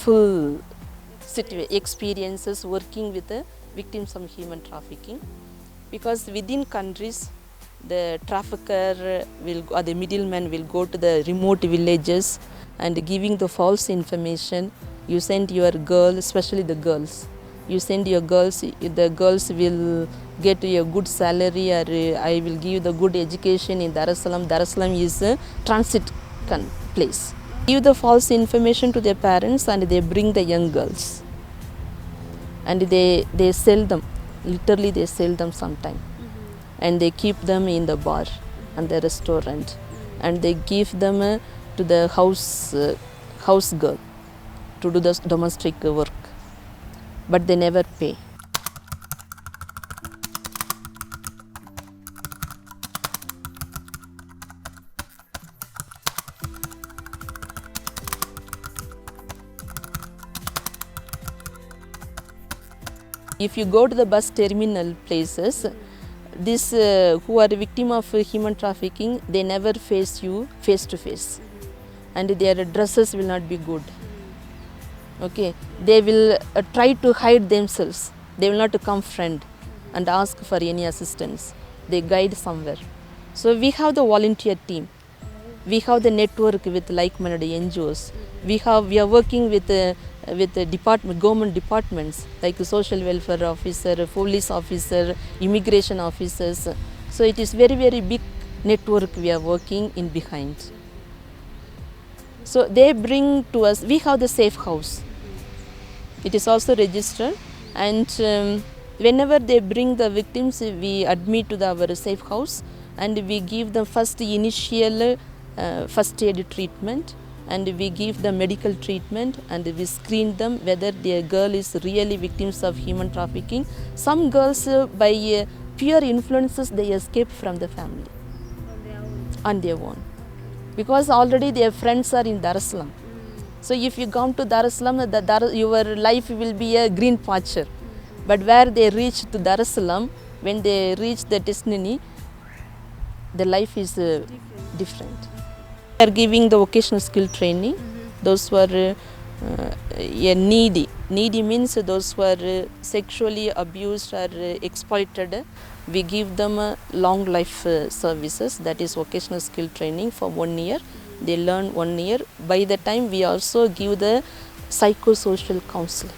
painful experiences working with the victims of human trafficking, because within countries the trafficker will, or the middleman will go to the remote villages and giving the false information. You send your girl, especially the girls, you send your girls, the girls will get a good salary, or I will give you the good education in Dar es Salaam. Dar es Salaam is a transit place. Give the false information to their parents and they bring the young girls and they sell them, literally they sell them sometime. And they keep them in the bar and the restaurant, and they give them to the house girl to do the domestic work, but they never pay. If you go to the bus terminal places, this who are victim of human trafficking, they never face you face to face, and their dresses will not be good. Okay, they will try to hide themselves. They will not come friend and ask for any assistance. They guide somewhere. So we have the volunteer team. We have the network with like-minded NGOs. We are working with the government departments like social welfare officer, police officer, immigration officers. So it is very, very big network we are working in behind. So they bring to us, we have the safe house. It is also registered, and whenever they bring the victims, we admit to our safe house and we give them first initial first aid treatment, and we give them medical treatment, and we screen them whether their girl is really victims of human trafficking. Some girls by peer influences they escape from the family on their own, because already their friends are in Dar es Salaam. So if you come to Dar es Salaam, your life will be a green pasture. But where they reach to Dar es Salaam, when they reach the destiny, the life is different. We are giving the vocational skill training. Those who are needy. Needy means those who are sexually abused or exploited. We give them long life services, that is vocational skill training for 1 year. They learn 1 year. By the time we also give the psychosocial counseling.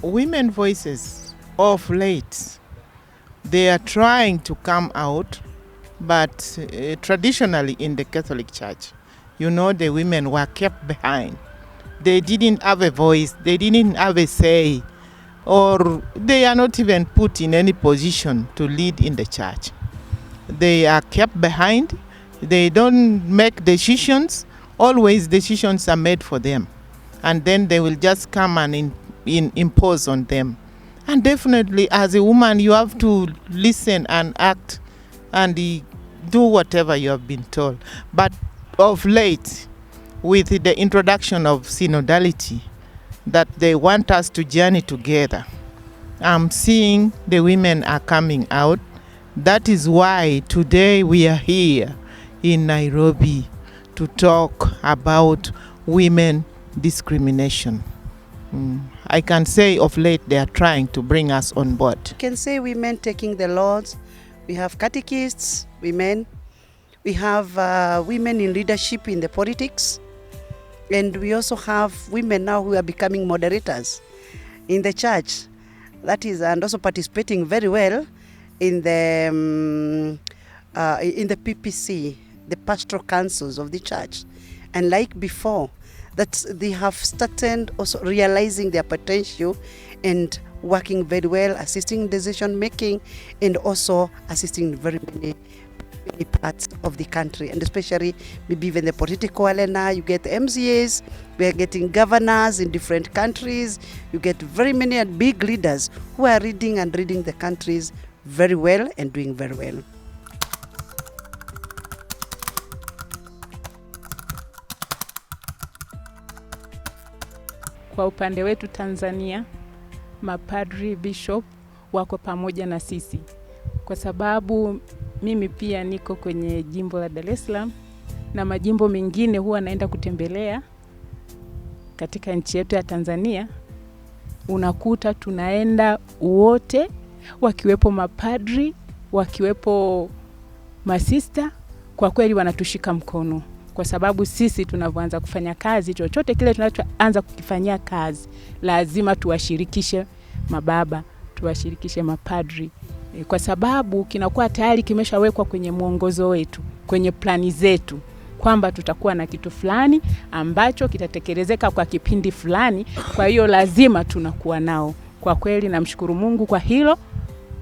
Women voices of late, they are trying to come out, but traditionally in the Catholic Church, you know, the women were kept behind. They didn't have a voice, they didn't have a say, or they are not even put in any position to lead in the church. They are kept behind, they don't make decisions, always decisions are made for them, and then they will just come and impose on them. And definitely as a woman you have to listen and act and do whatever you have been told. But of late, with the introduction of synodality, that they want us to journey together, I'm seeing the women are coming out. That is why today we are here in Nairobi to talk about women discrimination. I can say of late they are trying to bring us on board. You can say women taking the laws. We have catechists, women. We have women in leadership in the politics. And we also have women now who are becoming moderators in the church. That is, and also participating very well in the PPC, the pastoral councils of the church. And like before, that they have started also realizing their potential and working very well, assisting decision making, and also assisting very many parts of the country, and especially maybe even the political arena. You get MCAs, we are getting governors in different countries. You get very many big leaders who are leading the countries very well and doing very well. Kwa upande wetu Tanzania, mapadri, bishop wako pamoja na sisi. Kwa sababu mimi pia niko kwenye jimbo la Dar es Salaam na majimbo mengine huwa naenda kutembelea katika nchi yetu ya Tanzania. Unakuta tunaenda wote, wakiwepo mapadri, wakiwepo masista, kwa kweli wanatushika mkono. Kwa sababu sisi tunavyoanza kufanya kazi, chochote kile tunachoanza kukifanyia kazi, lazima tuwashirikishe mababa, tuwashirikishe mapadri. Kwa sababu kinakuwa tayari kimeshawekwa kwenye mwongozo wetu, kwenye plani zetu, kwamba tutakuwa na kitu fulani ambacho kitatekelezeka kwa kipindi fulani, kwa hiyo lazima tunakuwa nao. Kwa kweli namshukuru Mungu kwa hilo,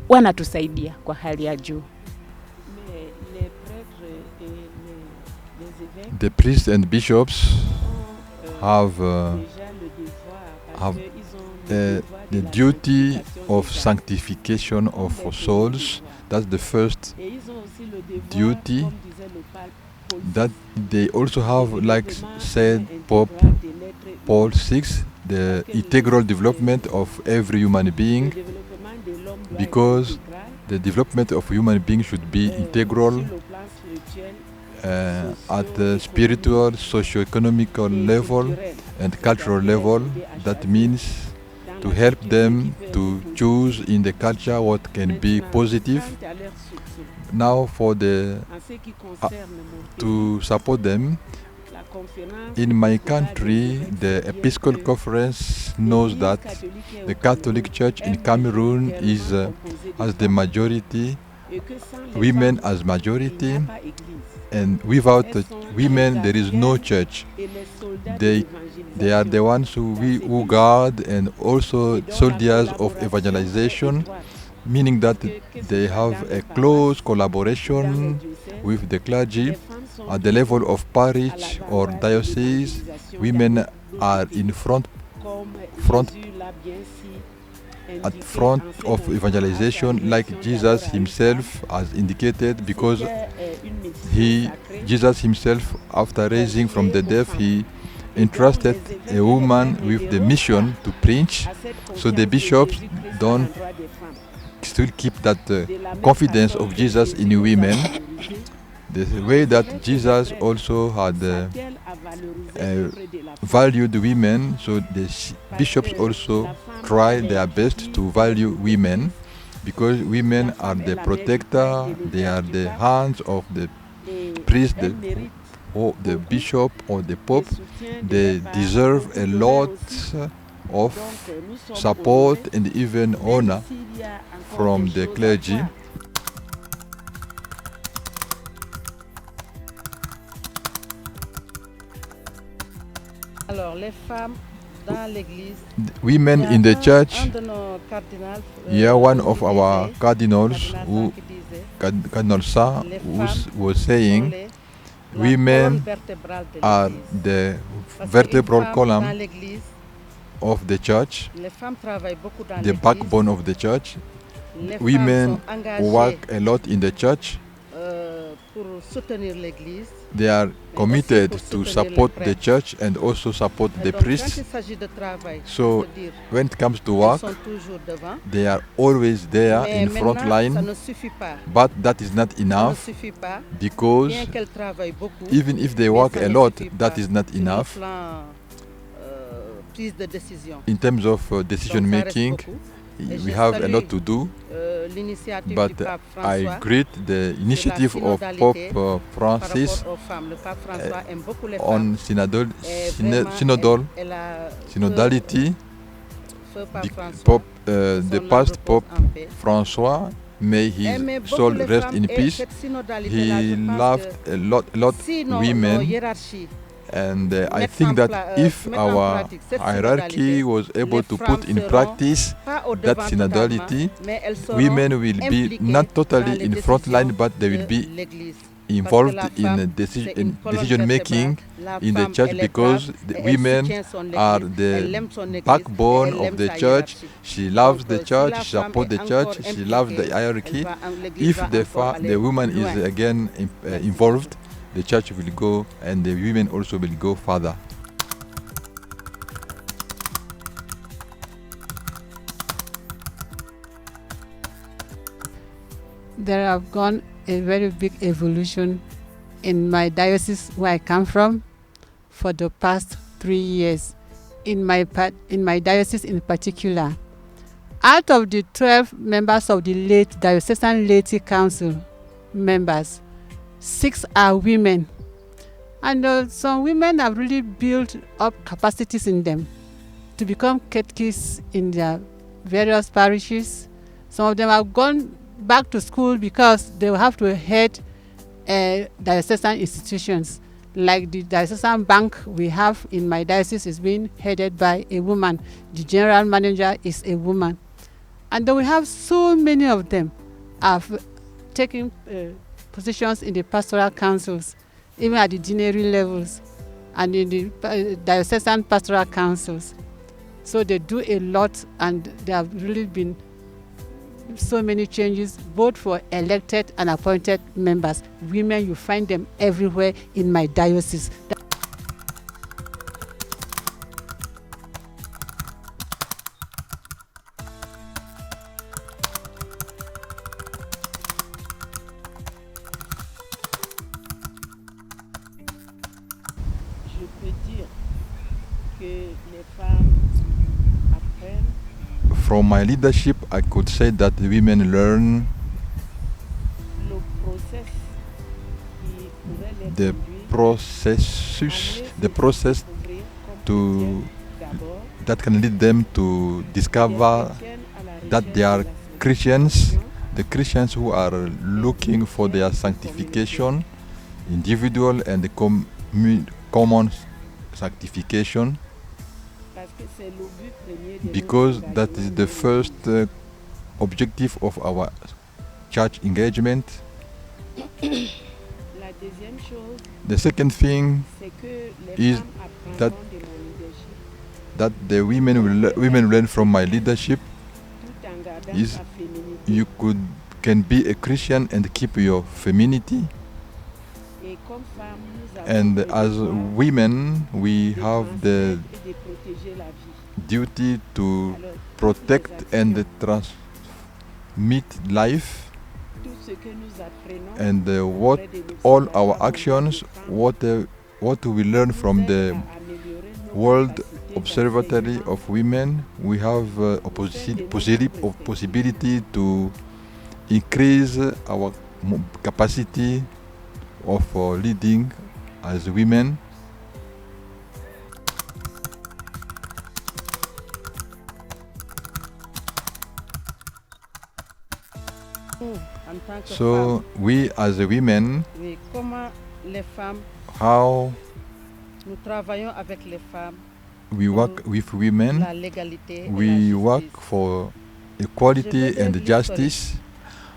wanatusaidia kwa hali ya juu. The priests and bishops have the duty of sanctification of souls. That's the first duty. That they also have, like said Pope Paul VI, the integral development of every human being, because the development of human being should be integral at the spiritual, socio-economical level and cultural level. That means to help them to choose in the culture what can be positive. Now for the to support them, in my country the Episcopal Conference knows that the Catholic Church in Cameroon is as the majority, women as majority, and without women there is no church. They are the ones who guard and also soldiers of evangelization, meaning that they have a close collaboration with the clergy at the level of parish or diocese. Women are in front of evangelization, like Jesus himself has indicated, because Jesus himself, after raising from the dead, he entrusted a woman with the mission to preach. So the bishops don't still keep that confidence of Jesus in women, the way that Jesus also had valued women. So the bishops also try their best to value women, because women are the protector, they are the hands of the priest, or the bishop or the pope. They deserve a lot of support and even honor from the clergy. Women in the church, here one of our cardinals, Cardinal Sa, was saying, women are the vertebral column of the church, the backbone of the church. Women work a lot in the church. They are committed to support the church and also support the priests. So when it comes to work, they are always there in front line, but that is not enough, because even if they work a lot, that is not enough in terms of decision making. We have a lot to do, but I greet the initiative of Pope Francis on synodality. The past Pope François, may his soul rest in peace. He loved a lot women. And I think that if our hierarchy was able to put in practice that synodality, women will be not totally in front line, but they will be involved in decision making in the church, because the women are the backbone of the church. She loves the church, she supports the church, she loves the hierarchy. If the woman is again involved, the church will go, and the women also will go further. there have gone a very big evolution in my diocese where I come from for the past 3 years. In my diocese in particular, out of the 12 members of the late Diocesan Laity Council members, 6 are women. And some women have really built up capacities in them to become catechists in their various parishes. Some of them have gone back to school because they will have to head diocesan institutions. Like the diocesan bank we have in my diocese is being headed by a woman. The general manager is a woman. And then we have so many of them have taken positions in the pastoral councils, even at the deanery levels and in the diocesan pastoral councils. So they do a lot, and there have really been so many changes, both for elected and appointed members. Women, you find them everywhere in my diocese. Je peux dire que les femmes apprennent. From my leadership, I could say that women learn Le process qui pourrait les the conduire the process découvrir comme to chrétiennes d'abord, that can lead them to discover chrétiennes à la that they are recherche de la Christians, sanctification, the Christians who are looking for their sanctification, individual and the common sanctification, parce que c'est le but premier de because notre that is the engagement first objective of our church engagement. La deuxième chose, The second thing c'est que les is femmes that apprendront de mon leadership that the women learn from my leadership tout en gardant is sa féminité. you can be a Christian and keep your femininity. Et comme femmes, nous avons And le as devoir women, we de have the transmettre et de protéger la vie. duty to Alors, protect toutes les and actions, transmit life, tout ce que nous apprenons and what auprès de all l'Observatoire our de la actions, femme what we learn from nous the aide à améliorer nos World capacités Observatory d'enseignement of Women, we have a possibility to increase our capacity of leading as women. en tant que So we as women, femmes. Oui, comment les femmes, how nous travaillons avec les femmes, we work with women, la légalité et we la work justice. for equality and justice.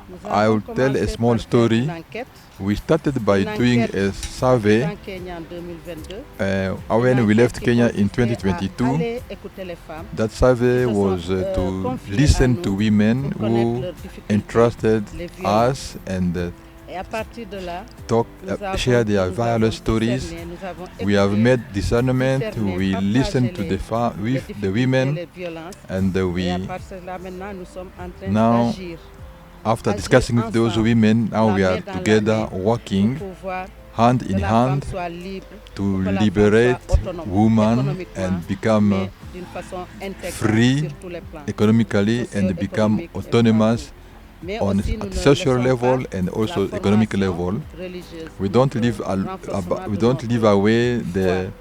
Nous I avons will tell a commencé small par faire story. une enquête We started by Une doing enquête a survey dans Kenya en 2022. when we Une left enquête qui Kenya in consistait à 2022. aller écouter les femmes That survey Ils se was sont, to confiés à listen nous to women pour connaître who leurs difficultés, entrusted les violences. us and Et à partir de là, talk, nous avons- share their nous avons various stories. discerné, nous avons We have écouté, made discernment. discerné, We partagé listened to les- with les the difficultés, women, les violences. and Et à we, partir de là, maintenant, nous sommes en train Now, d'agir after agir discussing with those ensemble, women, now la we are main dans la together main, working pour pouvoir hand que in la hand femme soit libre, to que la femme liberate soit autonome, women économiquement, and become mais d'une façon intégrale free sur tous les plans. economically and become socio-économique et autonomous Mais on aussi, nous at ne social laissons level pas and la also economic formation level. religieuse, We don't le leave renforcement we de don't notre leave away foi. the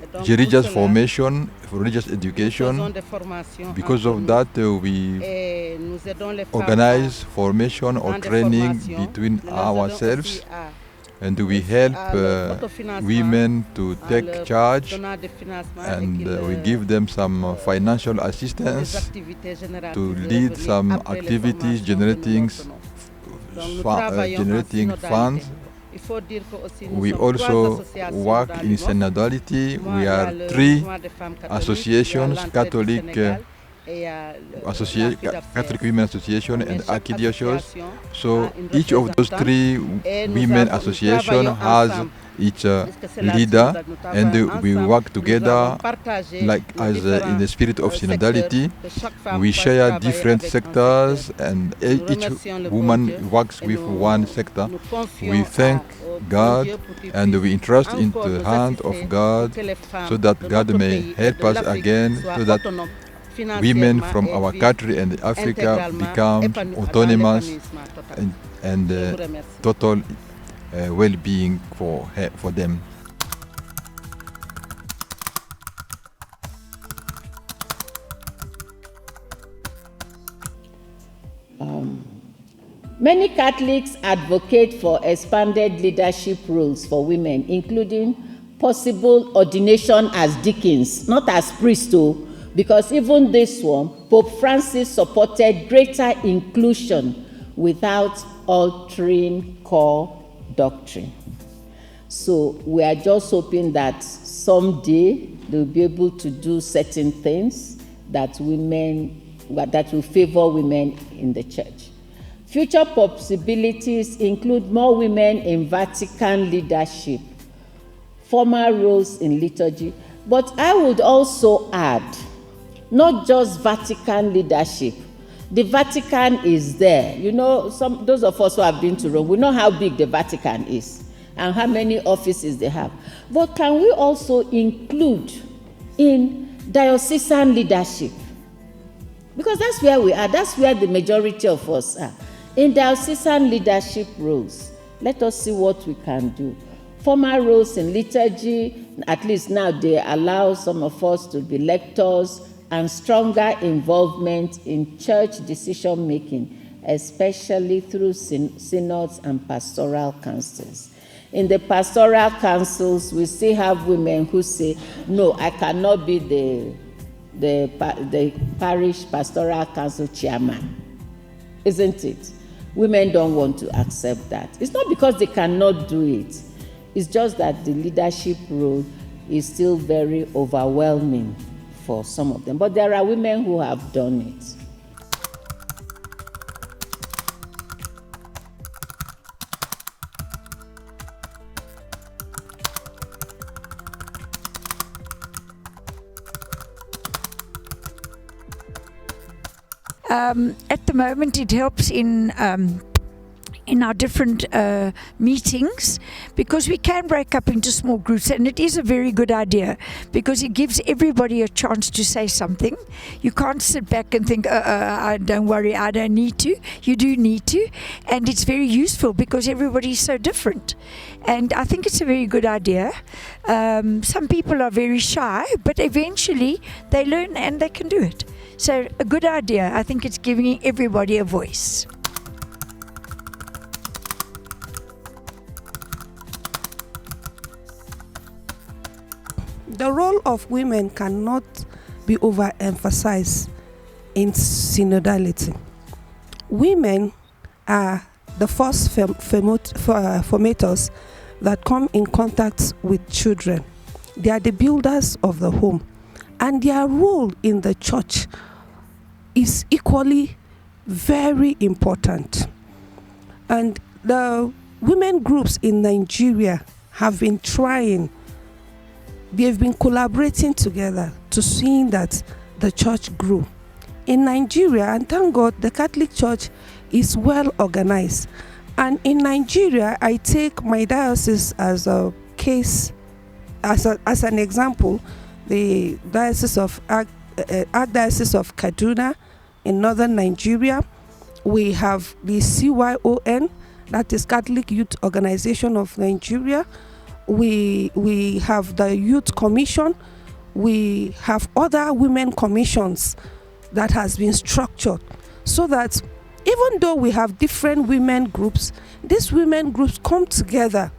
Et donc, religious pour cela, formation, religious nous faisons education. des formations Because entre of nous that, we et nous aidons les femmes organize formation or dans des training formations. between Nous les aidons ourselves, aussi à and we help à leur autofinancement, women to en take leur charge, donnant des financements et and qu'ils, we give them some financial des assistance activités génératrices to de lead revenus some après les activities formations que nous generating leur donnons. Donc, nous travaillons en generating synodalité. funds. Il faut dire que aussi nous We sommes trois also associations work dans in le Nord. synodality. Moi, We il y a are le three mouvement des femmes catholiques, il y a associations, l'entraide du Catholic Sénégal, Catholic Women Association and archdiocese. So each of those three women association has each leader, and we work together like as in the spirit of synodality. We share different sectors, and each woman works with one sector. We thank God and we entrust into the hand of God so that God may help us again, so that women from our country and Africa become autonomous and total well-being for them. Many Catholics advocate for expanded leadership roles for women, including possible ordination as deacons, not as priests, because even this one, Pope Francis supported greater inclusion without altering core doctrine. So we are just hoping that someday they'll be able to do certain things that will favor women in the church. Future possibilities include more women in Vatican leadership, formal roles in liturgy, but I would also add, not just Vatican leadership. The Vatican is there. You know, those of us who have been to Rome, we know how big the Vatican is and how many offices they have. But can we also include in diocesan leadership? Because that's where we are. That's where the majority of us are. In diocesan leadership roles, let us see what we can do. Formal roles in liturgy, at least now they allow some of us to be lectors, and stronger involvement in church decision-making, especially through synods and pastoral councils. In the pastoral councils, we still have women who say, no, I cannot be the parish pastoral council chairman. Isn't it? Women don't want to accept that. It's not because they cannot do it. It's just that the leadership role is still very overwhelming for some of them. But there are women who have done it. At the moment, it helps in our different meetings, because we can break up into small groups, and it is a very good idea because it gives everybody a chance to say something. You can't sit back and think, don't worry, I don't need to. You do need to, and it's very useful because everybody is so different. And I think it's a very good idea. Some people are very shy, but eventually they learn and they can do it. So a good idea. I think it's giving everybody a voice. The role of women cannot be overemphasized in synodality. Women are the first formators that come in contact with children. They are the builders of the home, and their role in the church is equally very important. And the women groups in Nigeria have been trying. They've been collaborating together to see that the church grew. In Nigeria, and thank God, the Catholic Church is well organized. And in Nigeria, I take my diocese as a case, as an example. The Diocese of Archdiocese of Kaduna in northern Nigeria. We have the CYON, that is Catholic Youth Organization of Nigeria. We have the Youth Commission. We have other women commissions that has been structured so that even though we have different women groups, these women groups come together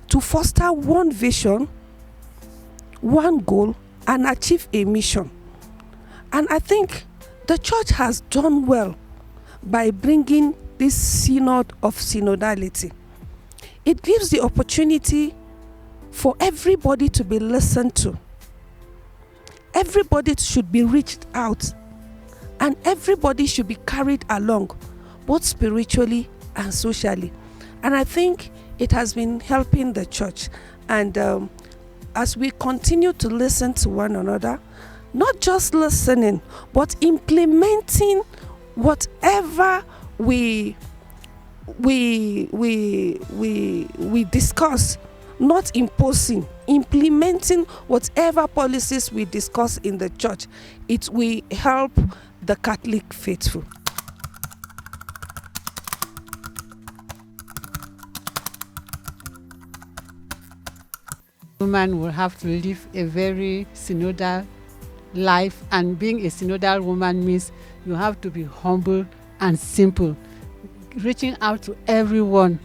to foster one vision, one goal, and achieve a mission. And I think the church has done well by bringing this synod of synodality. It gives the opportunity for everybody to be listened to. everybody should be reached out, and everybody should be carried along, both spiritually and socially. And I think it has been helping the church. And as we continue to listen to one another, not just listening, but implementing whatever we discuss, not imposing, implementing whatever policies we discuss in the church, it will help the Catholic faithful. Woman will have to live a very synodal life, and being a synodal woman means you have to be humble and simple, reaching out to everyone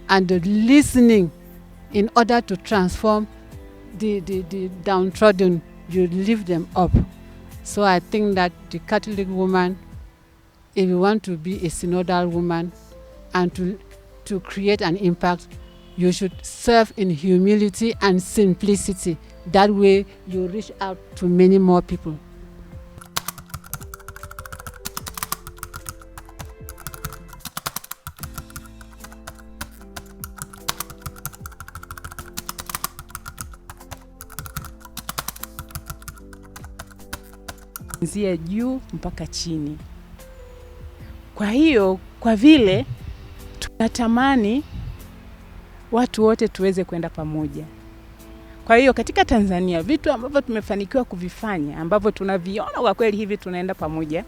and listening in order to transform the downtrodden. You lift them up. So I think that the Catholic woman, if you want to be a synodal woman and to create an impact, you should serve in humility and simplicity. That way you reach out to many more people. Kuanzia juu mpaka chini. Kwa hiyo, kwa vile tunatamani watu wote tuweze kwenda pamoja. Kwa hiyo katika Tanzania vitu ambavyo tumefanikiwa kuvifanya, ambavyo tunaviona kwa kweli hivi tunaenda pamoja,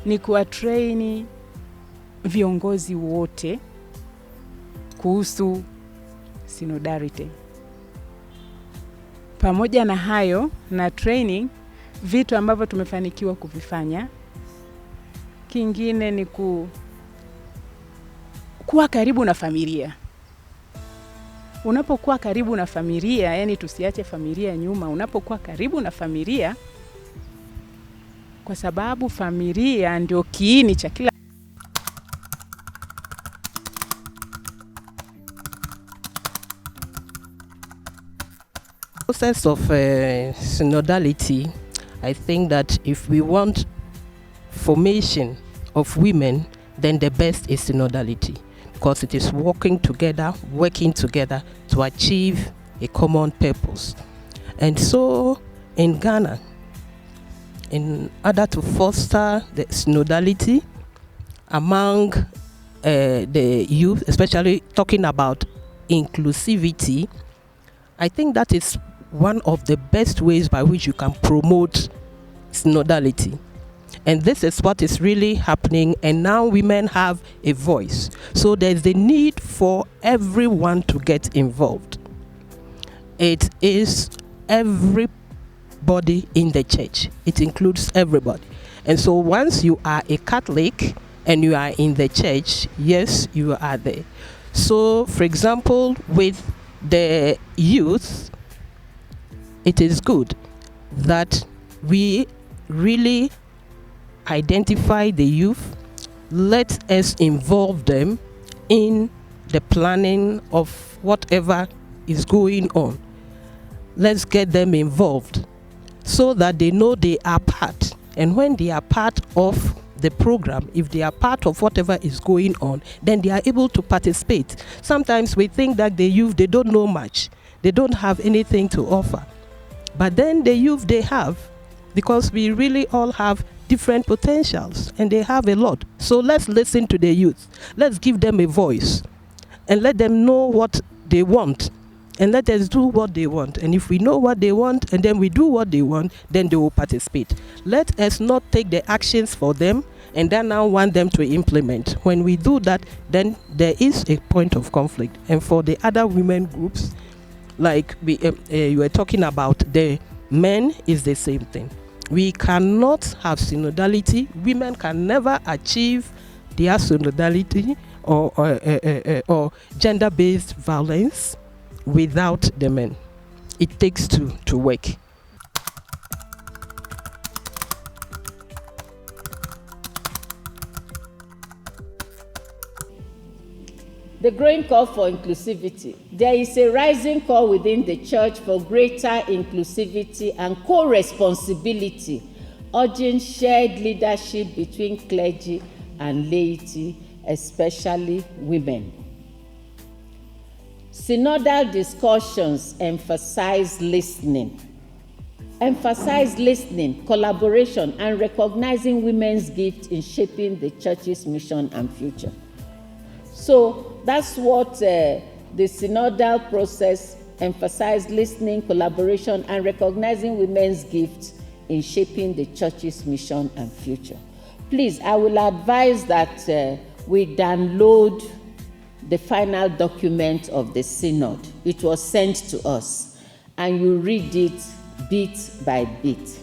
ni kuwatrain viongozi wote kuhusu synodality. Pamoja na hayo na training, vitu ambavyo tumefanikiwa kuvifanya, kingine ni kuwa karibu na familia. Unapokuwa karibu na familia, yani tusiache familia nyuma, unapokuwa karibu na familia, kwa sababu familia ndio kiini cha kila. Process of synodality, I think that if we want formation of women, then the best is synodality, because it is working together to achieve a common purpose. And so in Ghana, in order to foster the synodality among the youth, especially talking about inclusivity, I think that is one of the best ways by which you can promote synodality. And this is what is really happening, and now women have a voice. So there's the need for everyone to get involved. It is everybody in the church. It includes everybody. And so once you are a Catholic and you are in the church, yes, you are there. So for example, with the youth, it is good that we really identify the youth. Let us involve them in the planning of whatever is going on. Let's get them involved so that they know they are part. And when they are part of the program, if they are part of whatever is going on, then they are able to participate. Sometimes we think that the youth, they don't know much. They don't have anything to offer. But then the youth, they have, because we really all have different potentials and they have a lot. So let's listen to the youth. Let's give them a voice and let them know what they want, and let us do what they want. And if we know what they want and then we do what they want, then they will participate. Let us not take the actions for them and then now want them to implement. When we do that, then there is a point of conflict. And for the other women groups, like you were talking about, the men is the same thing. We cannot have synodality. Women can never achieve their synodality or gender-based violence without the men. It takes two to work. The growing call for inclusivity. There is a rising call within the church for greater inclusivity and co-responsibility, urging shared leadership between clergy and laity, especially women. Synodal discussions emphasize listening. Emphasize listening, collaboration, and recognizing women's gift in shaping the church's mission and future. So that's what the synodal process emphasized: listening, collaboration, and recognizing women's gifts in shaping the church's mission and future. Please, I will advise that we download the final document of the synod. It was sent to us, and you read it bit by bit.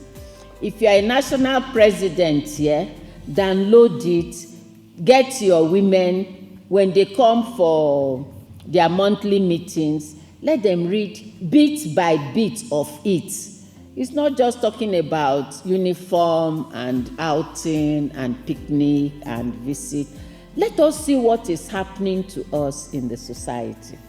If you are a national president here, download it, get your women, when they come for their monthly meetings, let them read bit by bit of it. It's not just talking about uniform and outing and picnic and visit. Let us see what is happening to us in the society.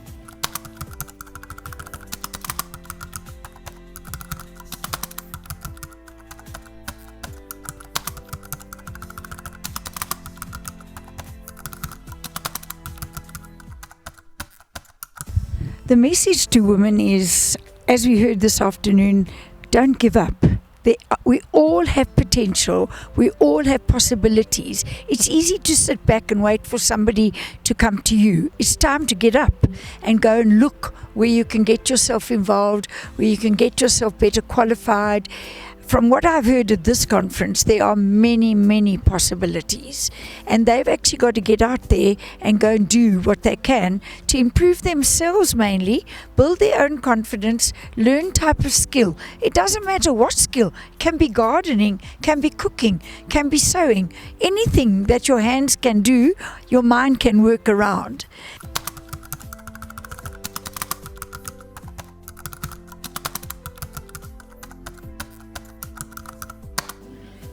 The message to women is, as we heard this afternoon, don't give up. We all have potential. We all have possibilities. It's easy to sit back and wait for somebody to come to you. It's time to get up and go and look where you can get yourself involved, where you can get yourself better qualified. From what I've heard at this conference, there are many, many possibilities. And they've actually got to get out there and go and do what they can to improve themselves mainly, build their own confidence, learn type of skill. It doesn't matter what skill. It can be gardening, can be cooking, can be sewing. Anything that your hands can do, your mind can work around.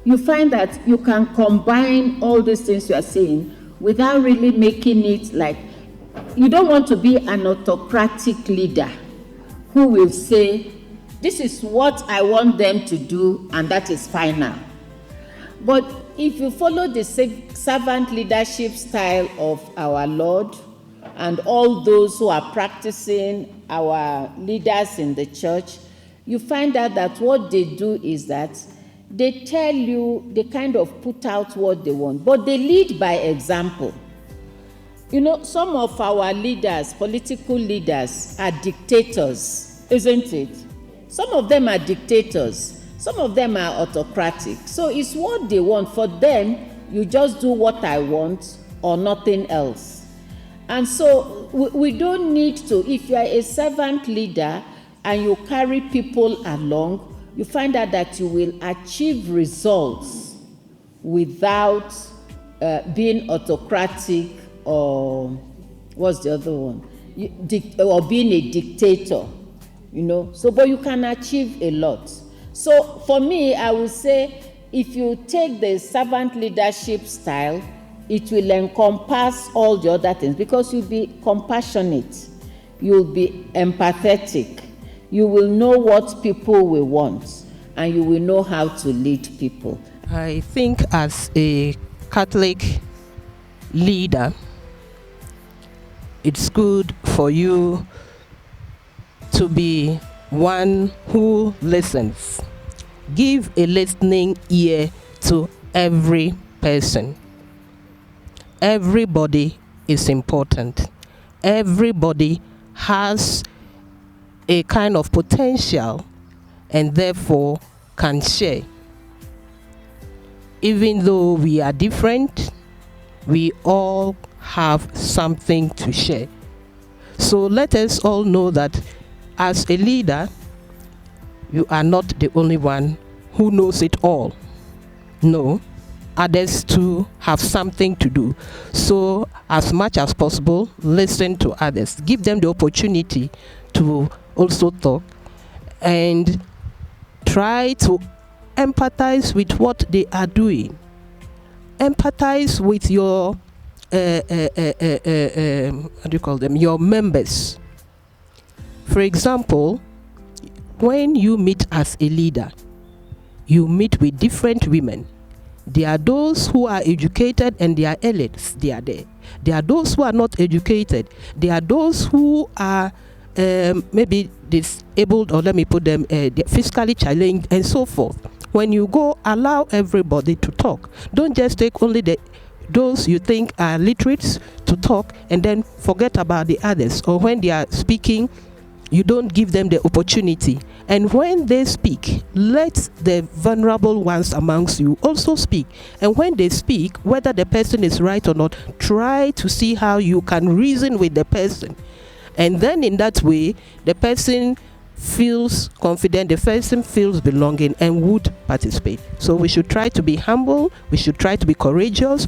You find that you can combine all these things you are saying without really making it like, you don't want to be an autocratic leader who will say, this is what I want them to do, and that is final. But if you follow the servant leadership style of our Lord and all those who are practicing, our leaders in the church, you find out that what they do is that they tell you, they kind of put out what they want, but they lead by example. You know, some of our leaders, political leaders, are dictators, isn't it? Some of them are dictators. Some of them are autocratic. So it's what they want. For them, you just do what I want or nothing else. And so we don't need to, if you are a servant leader and you carry people along, you find out that you will achieve results without being autocratic or what's the other one? Or being a dictator, you know. So, but you can achieve a lot. So for me, I would say if you take the servant leadership style, it will encompass all the other things because you'll be compassionate, you'll be empathetic, you will know what people will want, and you will know how to lead people. I think as a Catholic leader, it's good for you to be one who listens. Give a listening ear to every person. Everybody is important. Everybody has a kind of potential and therefore can share. Even though we are different, we all have something to share. So let us all know that as a leader, you are not the only one who knows it all. No, others too have something to do. So as much as possible, listen to others. Give them the opportunity to also talk and try to empathize with what they are doing. Empathize with your what do you call them, your members. For example, when you meet as a leader, you meet with different women. There are those who are educated and they are elites, they are there. There are those who are not educated. There are those who are maybe disabled, or let me put them physically challenged and so forth. When you go, allow everybody to talk. Don't just take only those you think are literates to talk and then forget about the others. Or when they are speaking, you don't give them the opportunity. And when they speak, let the vulnerable ones amongst you also speak. And when they speak, whether the person is right or not, try to see how you can reason with the person. And then in that way, the person feels confident, the person feels belonging and would participate. So we should try to be humble, we should try to be courageous.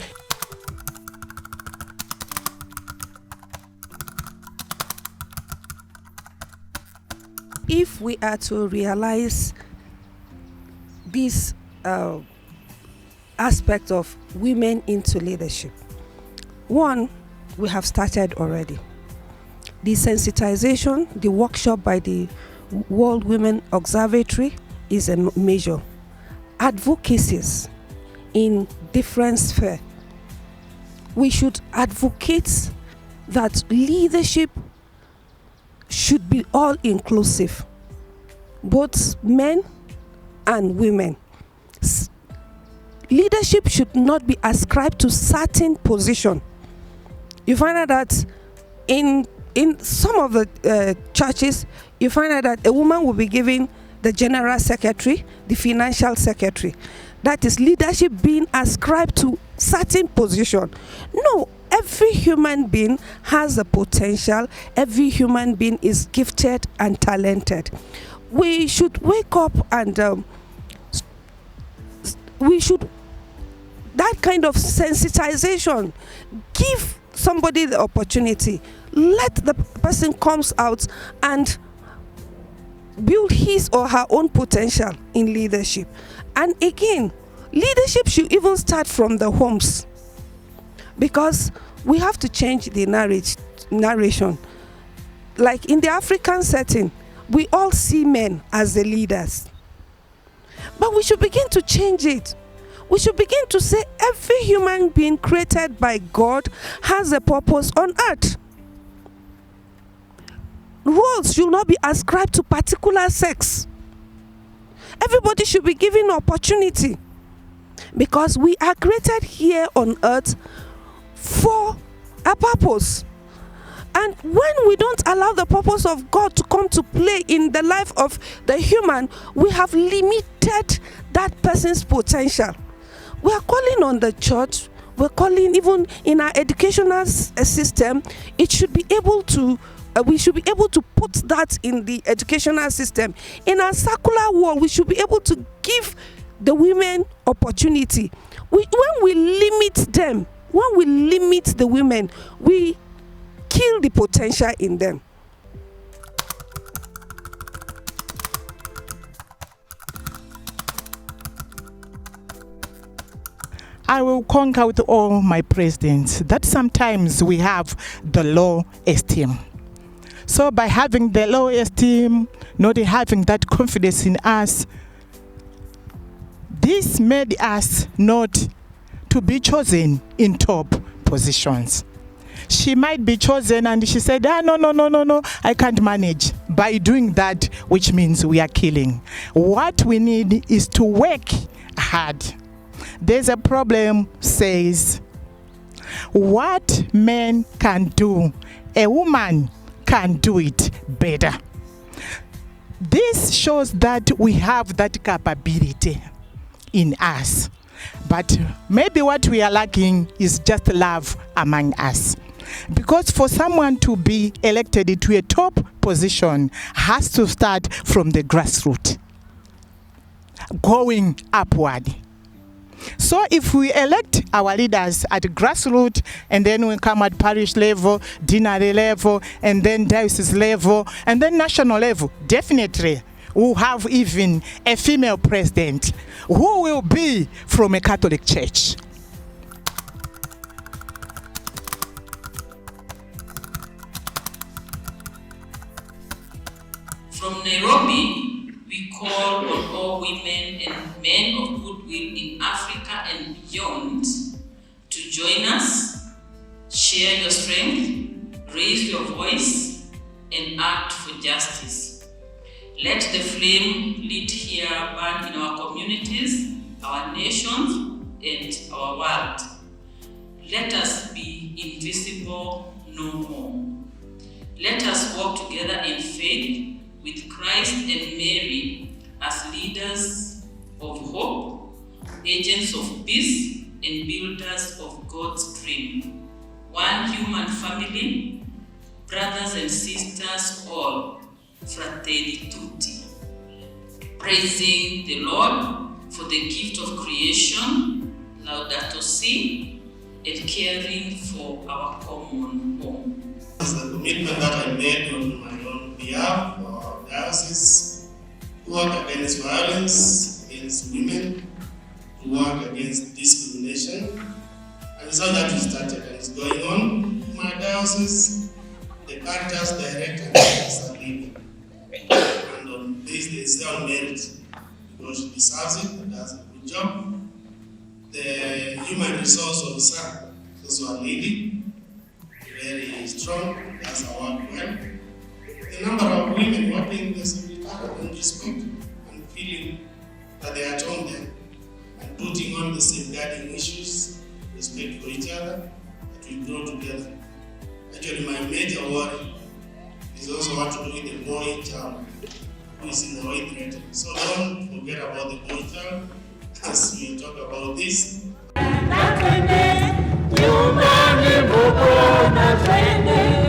If we are to realize this aspect of women into leadership, one, we have started already. The sensitization, the workshop by the World Women Observatory is a measure. Advocacies in different spheres. We should advocate that leadership should be all inclusive, both men and women. Leadership should not be ascribed to certain position. You find out that in some of the churches, you find out that a woman will be given the general secretary, the financial secretary. That is leadership being ascribed to certain position. No, every human being has a potential. Every human being is gifted and talented. We should wake up and that kind of sensitization, give somebody the opportunity. Let the person comes out and build his or her own potential in leadership. And again, leadership should even start from the homes, because we have to change the narration. Like in the African setting, we all see men as the leaders, but we should begin to change it. We should begin to say every human being created by God has a purpose on earth. Roles should not be ascribed to particular sex. Everybody should be given opportunity, because we are created here on earth for a purpose. And when we don't allow the purpose of God to come to play in the life of the human, we have limited that person's potential. We are calling on the church, we're calling even in our educational system, it should be able to we should be able to put that in the educational system. In our secular world, we should be able to give the women opportunity. When we limit them, when we limit the women, we kill the potential in them. I will concur with all my presidents that sometimes we have the low esteem. So by having the low esteem, not having that confidence in us, this made us not to be chosen in top positions. She might be chosen and she said, no, I can't manage. By doing that, which means we are killing. What we need is to work hard. There's a problem, says, what men can do, a woman can do it better. This shows that we have that capability in us. But maybe what we are lacking is just love among us. Because for someone to be elected to a top position has to start from the grassroots, going upward. So if we elect our leaders at grassroots, and then we come at parish level, deanery level, and then diocese level, and then national level, definitely we'll have even a female president who will be from a Catholic church. From Nairobi, we call on all women and men of goodwill in Africa and beyond to join us, share your strength, raise your voice, and act for justice. Let the flame lit here burn in our communities, our nations, and our world. Let us be invisible no more. Let us walk together in faith with Christ and Mary as leaders of hope, agents of peace, and builders of God's dream. One human family, brothers and sisters all, fratelli tutti. Praising the Lord for the gift of creation, Laudato Si, and caring for our common home. It's the commitment that I made on my own behalf for our diocese to work against violence against women, to work against discrimination. And it's all that we started and it's going on in my diocese. The Caritas Director is a leader. And on this, they say on merit because she deserves it and does a good job. The Human Resource Officer is also a lady. Very strong, does our work well. The number of women working in the secretariat and respect and feeling that they are at home there and putting on the safeguarding issues, respect for each other, that we grow together. Actually, my major worry is also what to do with the boy child who is in the way threatened. So don't forget about the boy child as we talk about this. Nyumbani Bwana twende.